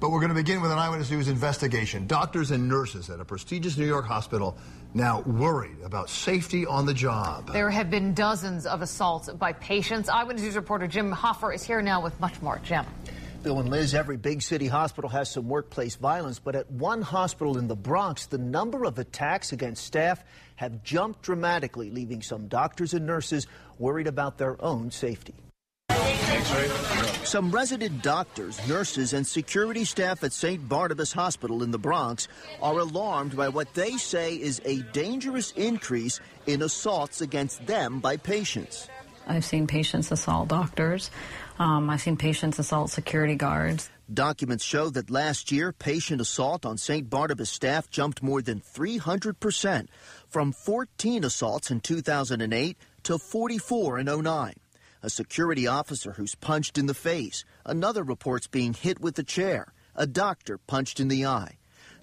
But we're going to begin with an Eyewitness News investigation. Doctors and nurses at a prestigious New York hospital now worried about safety on the job. There have been dozens of assaults by patients. Eyewitness News reporter Jim Hoffer is here now with much more. Jim. Bill and Liz, every big city hospital has some workplace violence, but at one hospital in the Bronx, the number of attacks against staff have jumped dramatically, leaving some doctors and nurses worried about their own safety. Some resident doctors, nurses, and security staff at St. Barnabas Hospital in the Bronx are alarmed by what they say is a dangerous increase in assaults against them by patients. I've seen patients assault doctors. I've seen patients assault security guards. Documents show that last year, patient assault on St. Barnabas staff jumped more than 300%, from 14 assaults in 2008 to 44 in 2009. A security officer who's punched in the face. Another reports being hit with a chair. A doctor punched in the eye.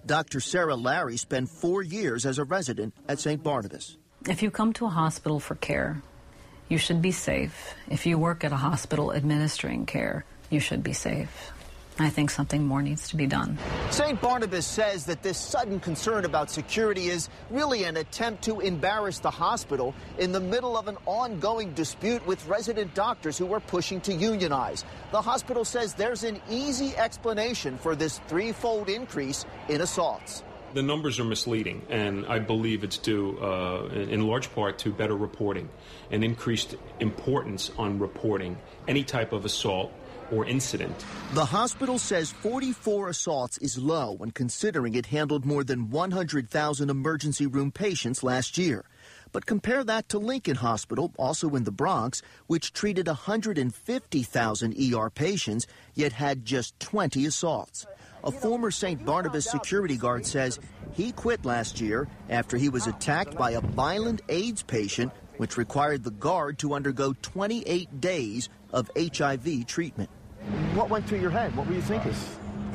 Dr. Sarah Larry spent 4 years as a resident at St. Barnabas. If you come to a hospital for care, you should be safe. If you work at a hospital administering care, you should be safe. I think something more needs to be done. St. Barnabas says that this sudden concern about security is really an attempt to embarrass the hospital in the middle of an ongoing dispute with resident doctors who are pushing to unionize. The hospital says there's an easy explanation for this threefold increase in assaults. The numbers are misleading, and I believe it's due in large part to better reporting and increased importance on reporting any type of assault or incident. The hospital says 44 assaults is low when considering it handled more than 100,000 emergency room patients last year. But compare that to Lincoln Hospital, also in the Bronx, which treated 150,000 ER patients, yet had just 20 assaults. A former St. Barnabas security guard says he quit last year after he was attacked by a violent AIDS patient, which required the guard to undergo 28 days of HIV treatment. What went through your head? What were you thinking?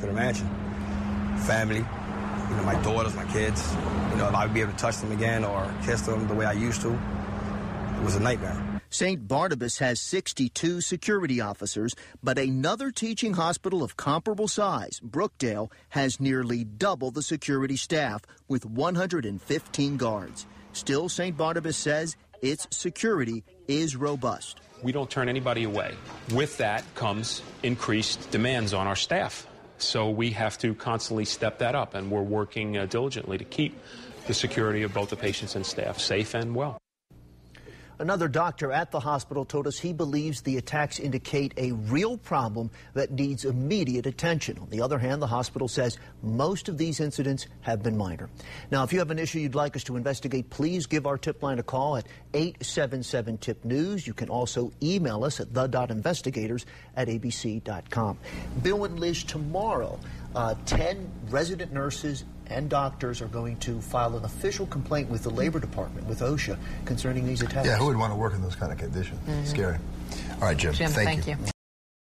Could imagine. Family, my daughters, my kids. If I would be able to touch them again or kiss them the way I used to. It was a nightmare. St. Barnabas has 62 security officers, but another teaching hospital of comparable size, Brookdale, has nearly double the security staff with 115 guards. Still, St. Barnabas says its security is robust. We don't turn anybody away. With that comes increased demands on our staff. So we have to constantly step that up, and we're working diligently to keep the security of both the patients and staff safe and well. Another doctor at the hospital told us he believes the attacks indicate a real problem that needs immediate attention. On the other hand, the hospital says most of these incidents have been minor. Now, if you have an issue you'd like us to investigate, please give our tip line a call at 877-TIP-NEWS. You can also email us at the.investigators@abc.com. Bill and Liz, tomorrow, 10 resident nurses and doctors are going to file an official complaint with the Labor Department, with OSHA, concerning these attacks. Yeah, who would want to work in those kind of conditions? Scary. All right, Jim, thank you.